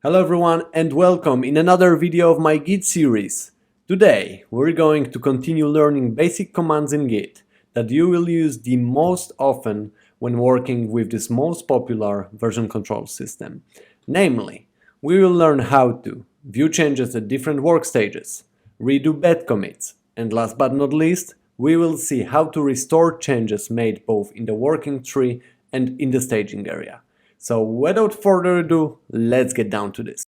Hello everyone and welcome in another video of my Git series. Today we're going to continue learning basic commands in Git that you will use the most often when working with this most popular version control system. Namely, we will learn how to view changes at different work stages, redo bad commits, and last but not least, we will see how to restore changes made both in the working tree and in the staging area. So without further ado, let's get down to this.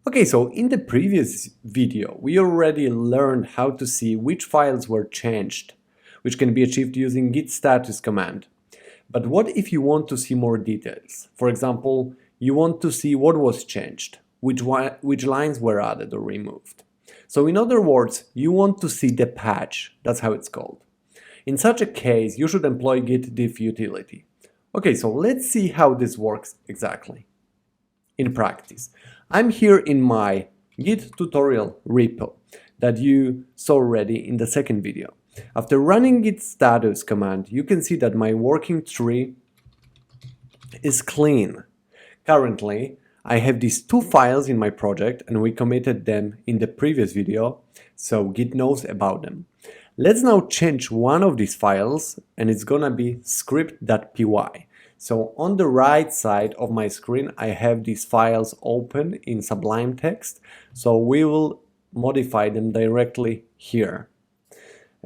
Okay, so in the previous video, we already learned how to see which files were changed, which can be achieved using git status command. But what if you want to see more details? For example, you want to see what was changed, which lines were added or removed. So in other words, you want to see the patch, that's how it's called. In such a case, you should employ git diff utility. Okay, so let's see how this works exactly. In practice, I'm here in my Git tutorial repo that you saw already in the second video. After running git status command, you can see that my working tree is clean. Currently, I have these two files in my project and we committed them in the previous video, so Git knows about them. Let's now change one of these files and it's gonna be script.py. So on the right side of my screen I have these files open in Sublime Text, so we will modify them directly here.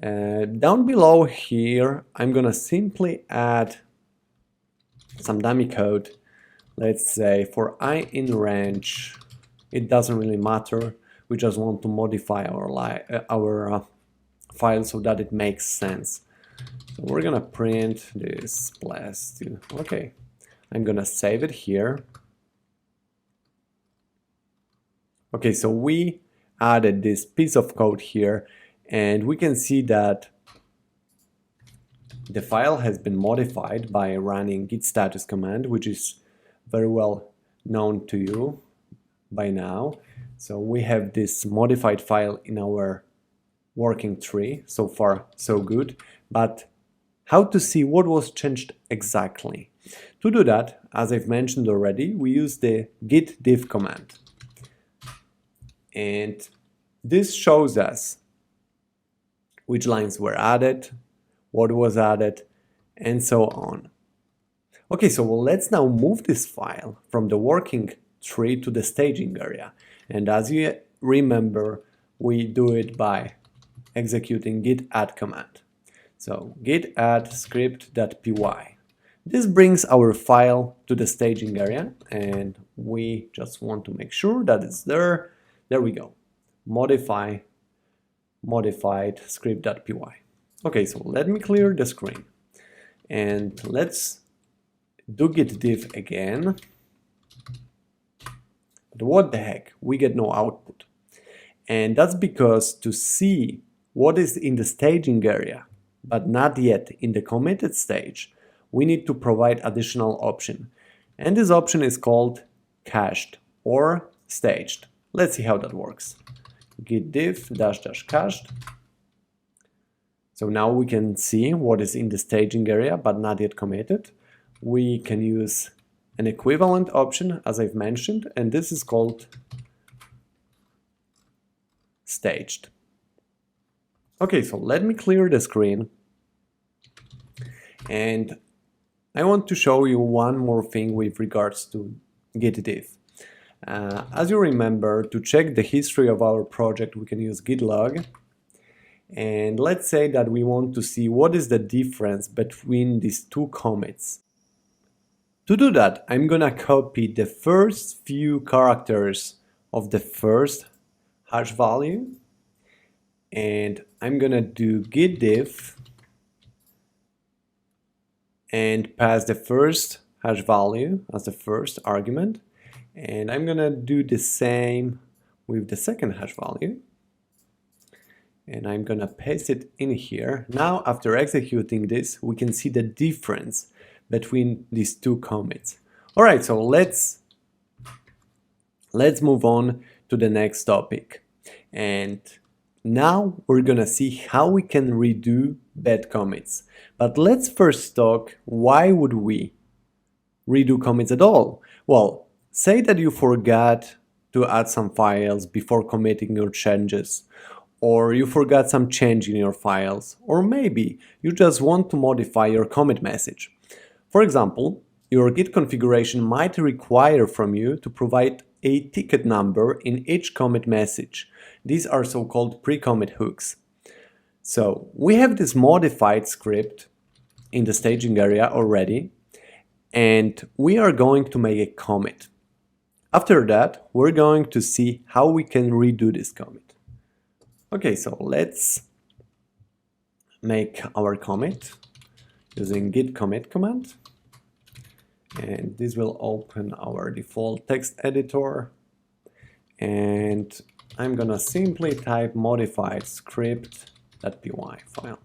Down below here I'm gonna simply add some dummy code. Let's say for I in range, it doesn't really matter, we just want to modify our file so that it makes sense. So we're gonna print this +2. Okay, I'm gonna save it here. Okay, so we added this piece of code here and we can see that the file has been modified by running git status command, which is very well known to you by now. So we have this modified file in our working tree. So far so good, but how to see what was changed exactly? To do that, as I've mentioned already, we use the git diff command, and this shows us which lines were added, what was added, and so on. Okay, so let's now move this file from the working tree to the staging area, and as you remember, we do it by executing git add command. So git add script.py. This brings our file to the staging area and we just want to make sure that it's there. There we go. Modified script.py. Okay, so let me clear the screen and let's do git diff again. But what the heck, we get no output. And that's because to see what is in the staging area, but not yet in the committed stage, we need to provide additional option. And this option is called cached or staged. Let's see how that works. Git diff -- cached. So now we can see what is in the staging area, but not yet committed. We can use an equivalent option, as I've mentioned, and this is called staged. Okay, so let me clear the screen and I want to show you one more thing with regards to git diff. As you remember, to check the history of our project, we can use git log. And let's say that we want to see what is the difference between these two commits. To do that, I'm gonna copy the first few characters of the first hash value. And I'm gonna do git diff and pass the first hash value as the first argument, and I'm gonna do the same with the second hash value, and I'm gonna paste it in here. Now after executing this, we can see the difference between these two commits. Alright, so let's move on to the next topic. And now we're gonna see how we can redo bad commits. But let's first talk, why would we redo commits at all? Well, say that you forgot to add some files before committing your changes, or you forgot some change in your files, or maybe you just want to modify your commit message. For example, your Git configuration might require from you to provide a ticket number in each commit message. These are so-called pre-commit hooks. So we have this modified script in the staging area already, and we are going to make a commit. After that, we're going to see how we can redo this commit. Okay, so let's make our commit using git commit command. And this will open our default text editor. And I'm gonna simply type modified script.py file.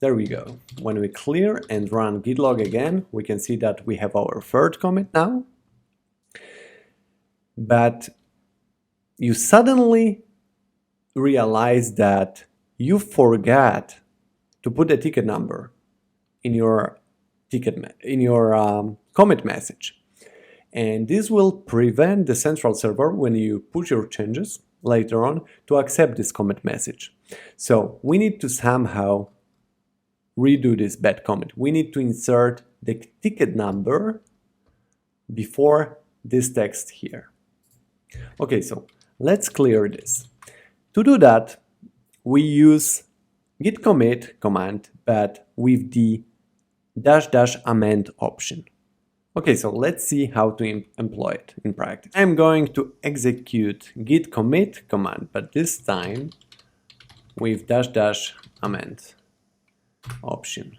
There we go. When we clear and run git log again, we can see that we have our third commit now. But you suddenly realize that you forgot to put a ticket number in your commit message, and this will prevent the central server, when you push your changes later on, to accept this commit message. So we need to somehow redo this bad commit. We need to insert the ticket number before this text here. Okay, so let's clear this. To do that, we use git commit command, but with the --amend option. Okay, so let's see how to employ it in practice. I'm going to execute git commit command, but this time with --amend option.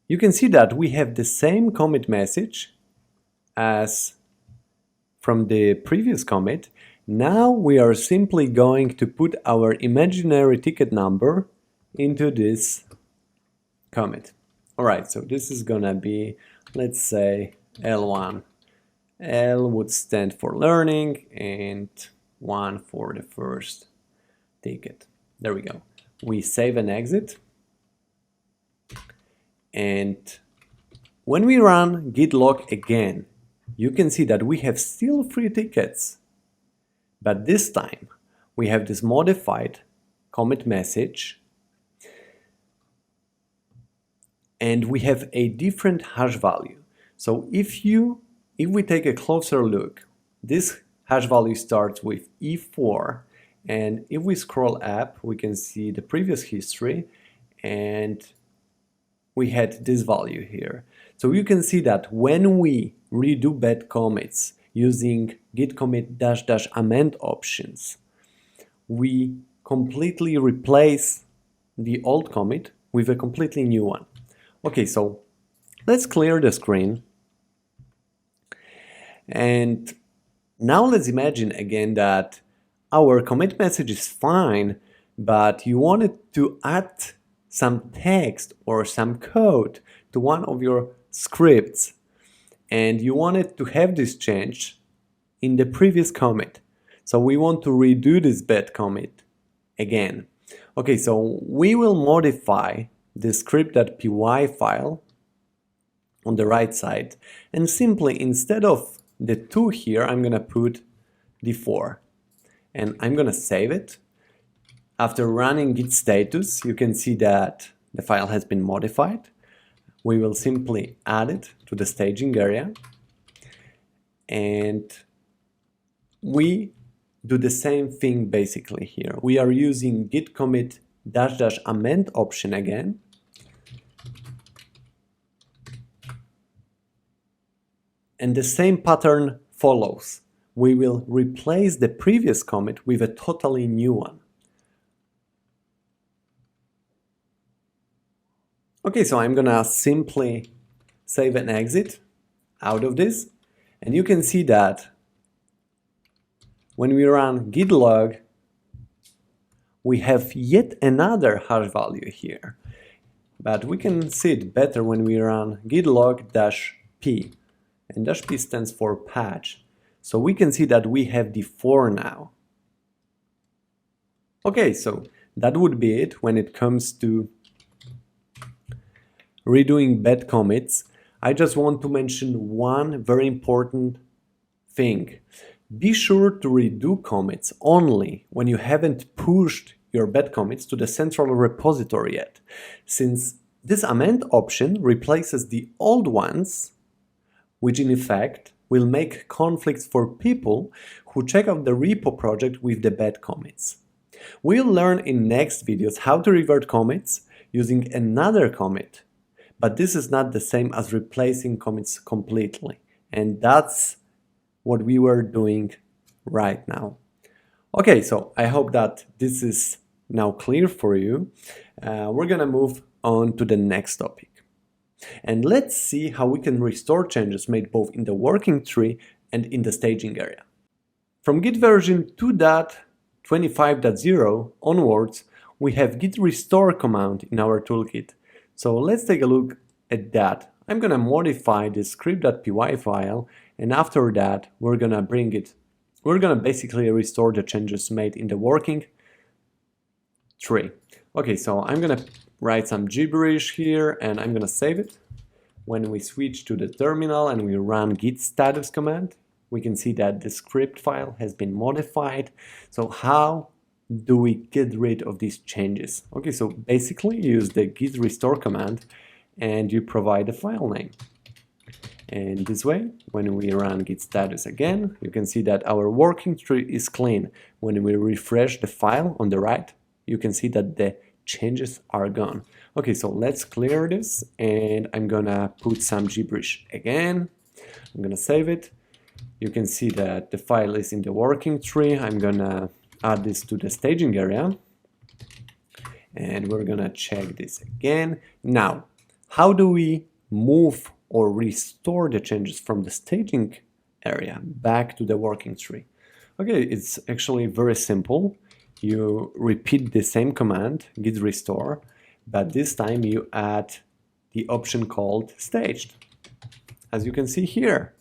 You can see that we have the same commit message as from the previous commit. Now we are simply going to put our imaginary ticket number into this commit. Alright, so this is gonna be, let's say, L1. L would stand for learning and 1 for the first ticket. There we go. We save and exit. And when we run git log again, you can see that we have still 3 tickets. But this time we have this modified commit message, and we have a different hash value. So if we take a closer look, this hash value starts with E4, and if we scroll up, we can see the previous history, and we had this value here. So you can see that when we redo bad commits using git commit --amend options, we completely replace the old commit with a completely new one. Okay, so let's clear the screen. And now let's imagine again that our commit message is fine, but you wanted to add some text or some code to one of your scripts, and you wanted to have this change in the previous commit. So we want to redo this bad commit again. Okay, so we will modify the script.py file on the right side, and simply instead of the 2 here, I'm gonna put the 4, and I'm gonna save it. After running git status, you can see that the file has been modified. We will simply add it to the staging area, and we do the same thing basically here. We are using git commit --amend option again, and the same pattern follows. We will replace the previous commit with a totally new one. Okay, so I'm gonna simply save and exit out of this, and you can see that when we run git log, we have yet another hash value here, but we can see it better when we run git log -p, and -p stands for patch. So we can see that we have the 4 now. Okay, so that would be it when it comes to redoing bad commits. I just want to mention one very important thing. Be sure to redo commits only when you haven't pushed your bad commits to the central repository yet, since this amend option replaces the old ones, which in effect will make conflicts for people who check out the repo project with the bad commits. We'll learn in next videos how to revert commits using another commit, but this is not the same as replacing commits completely, and that's what we were doing right now. Okay, so I hope that this is now clear for you. We're gonna move on to the next topic. And let's see how we can restore changes made both in the working tree and in the staging area. From Git version 2.25.0 onwards, we have git restore command in our toolkit. So let's take a look at that. I'm gonna modify this script.py file, and after that we're gonna basically restore the changes made in the working tree. Okay, so I'm gonna write some gibberish here and I'm gonna save it. When we switch to the terminal and we run git status command, we can see that the script file has been modified. So how do we get rid of these changes? Okay, so basically you use the git restore command and you provide a file name. And this way, when we run git status again, you can see that our working tree is clean. When we refresh the file on the right, you can see that the changes are gone. Okay, so let's clear this and I'm gonna put some gibberish again. I'm gonna save it. You can see that the file is in the working tree. I'm gonna add this to the staging area and we're gonna check this again. Now, how do we move or restore the changes from the staging area back to the working tree? Okay, it's actually very simple. You repeat the same command, git restore, but this time you add the option called staged. As you can see here,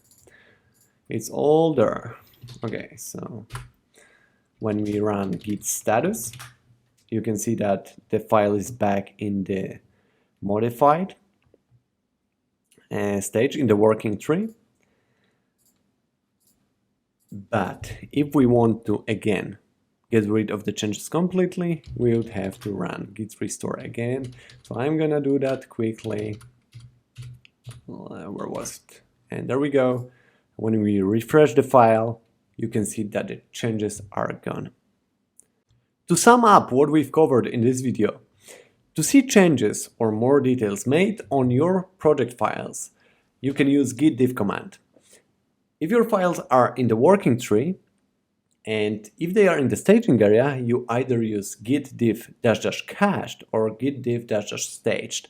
it's all there. Okay, so when we run git status, you can see that the file is back in the modified stage in the working tree. But if we want to again get rid of the changes completely, we would have to run git restore again. So I'm gonna do that quickly. Where was it? And there we go. When we refresh the file, you can see that the changes are gone. To sum up what we've covered in this video, to see changes or more details made on your project files, you can use git diff command. If your files are in the working tree, and if they are in the staging area, you either use git diff --cached or git diff --staged.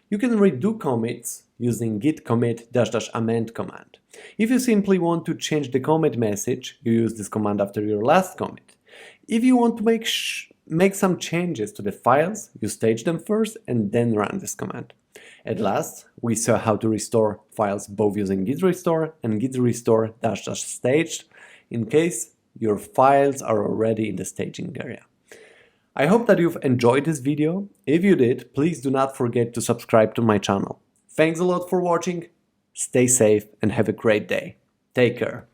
You can redo commits using git commit --amend command. If you simply want to change the commit message, you use this command after your last commit. If you want to make some changes to the files, you stage them first and then run this command. At last, we saw how to restore files both using git restore and git restore --staged in case your files are already in the staging area. I hope that you've enjoyed this video. If you did, please do not forget to subscribe to my channel. Thanks a lot for watching, stay safe and have a great day. Take care.